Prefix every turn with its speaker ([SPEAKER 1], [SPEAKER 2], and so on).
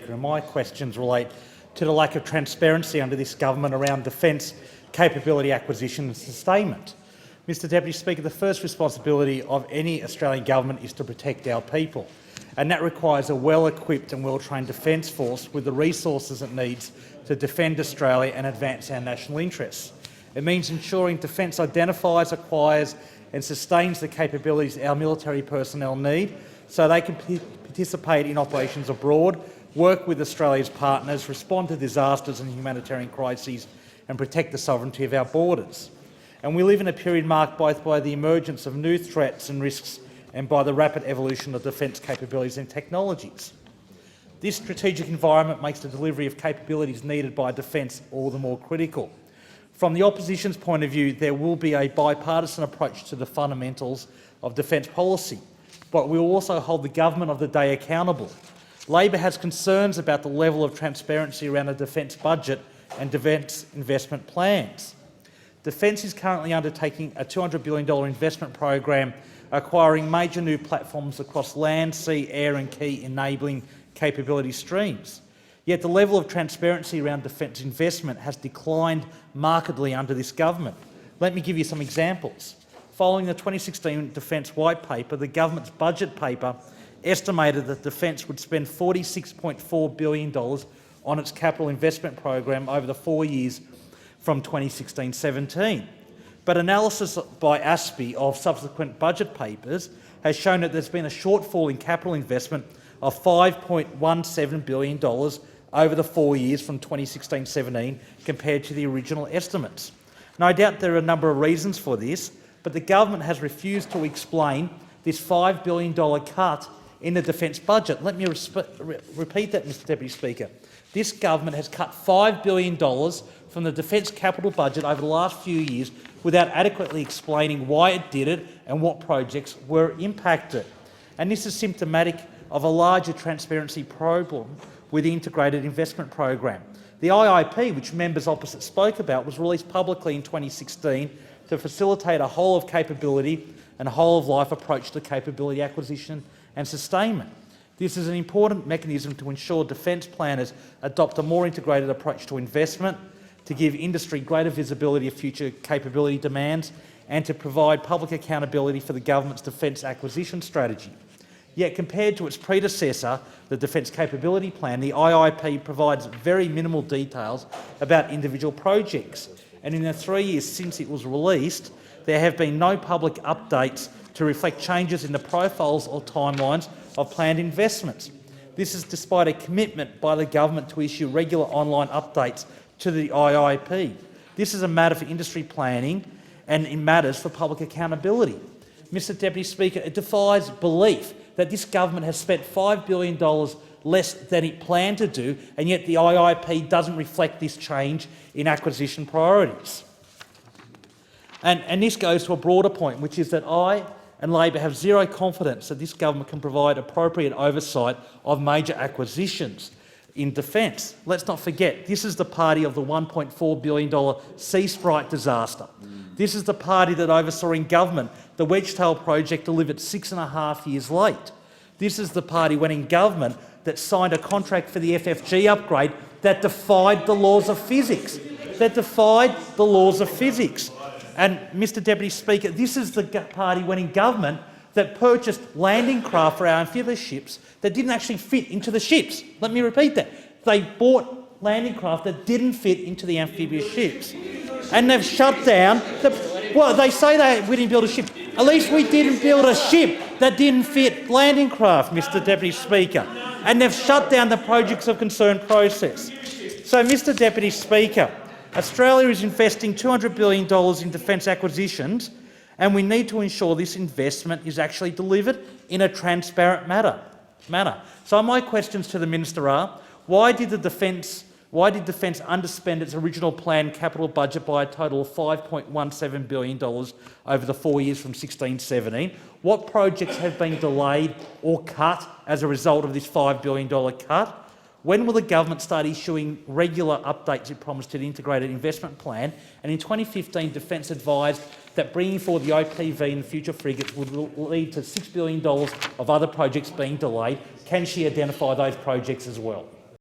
[SPEAKER 1] And my questions relate to the lack of transparency under this government around defence capability acquisition and sustainment. Mr Deputy Speaker, the first responsibility of any Australian government is to protect our people, and that requires a well-equipped and well-trained defence force with the resources it needs to defend Australia and advance our national interests. It means ensuring defence identifies, acquires and sustains the capabilities our military personnel need so they can participate in operations abroad, work with Australia's partners, respond to disasters and humanitarian crises and protect the sovereignty of our borders. And we live in a period marked both by the emergence of new threats and risks and by the rapid evolution of defence capabilities and technologies. This strategic environment makes the delivery of capabilities needed by defence all the more critical. From the opposition's point of view, there will be a bipartisan approach to the fundamentals of defence policy, but we will also hold the government of the day accountable. Labor has concerns about the level of transparency around the defence budget and defence investment plans. Defence is currently undertaking a $200 billion investment program, acquiring major new platforms across land, sea, air and key enabling capability streams. Yet the level of transparency around defence investment has declined markedly under this government. Let me give you some examples. Following the 2016 Defence White Paper, the government's budget paper estimated that Defence would spend $46.4 billion on its capital investment program over the 4 years from 2016-17. But analysis by ASPI of subsequent budget papers has shown that there's been a shortfall in capital investment of $5.17 billion over the 4 years from 2016-17 compared to the original estimates. No doubt there are a number of reasons for this, but the government has refused to explain this $5 billion cut in the defence budget. Let me repeat that, Mr Deputy Speaker. This government has cut $5 billion from the defence capital budget over the last few years without adequately explaining why it did it and what projects were impacted. And this is symptomatic of a larger transparency problem with the Integrated Investment Program. The IIP, which members opposite spoke about, was released publicly in 2016 to facilitate a whole-of-capability and whole-of-life approach to capability acquisition and sustainment. This is an important mechanism to ensure defence planners adopt a more integrated approach to investment, to give industry greater visibility of future capability demands and to provide public accountability for the government's defence acquisition strategy. Yet compared to its predecessor, the Defence Capability Plan, the IIP provides very minimal details about individual projects. And in the 3 years since it was released, there have been no public updates to reflect changes in the profiles or timelines of planned investments. This is despite a commitment by the government to issue regular online updates to the IIP. This is a matter for industry planning and it matters for public accountability. Mr Deputy Speaker, it defies belief that this government has spent $5 billion less than it planned to do, and yet the IIP doesn't reflect this change in acquisition priorities. And this goes to a broader point, which is that I and Labor have zero confidence that this government can provide appropriate oversight of major acquisitions in defence. Let's not forget, this is the party of the $1.4 billion Sea Sprite disaster. This is the party that oversaw in government the Wedgetail project delivered 6.5 years late. This is the party when in government that signed a contract for the FFG upgrade that defied the laws of physics. And, Mr Deputy Speaker, this is the party when in government that purchased landing craft for our amphibious ships that didn't actually fit into the ships. Let me repeat that. They bought landing craft that didn't fit into the amphibious ships. And they've shut down well, they say we didn't build a ship. At least we didn't build a ship that didn't fit landing craft, Mr Deputy Speaker. And they've shut down the projects of concern process. So, Mr Deputy Speaker, Australia is investing $200 billion in defence acquisitions, and we need to ensure this investment is actually delivered in a transparent manner. So my questions to the Minister are, why did Defence underspend its original planned capital budget by a total of $5.17 billion over the 4 years from 16-17? What projects have been delayed or cut as a result of this $5 billion cut? When will the government start issuing regular updates it promised to the Integrated Investment Plan? And in 2015, Defence advised that bringing forward the OPV and future frigates would lead to $6 billion of other projects being delayed. Can she identify those projects as well?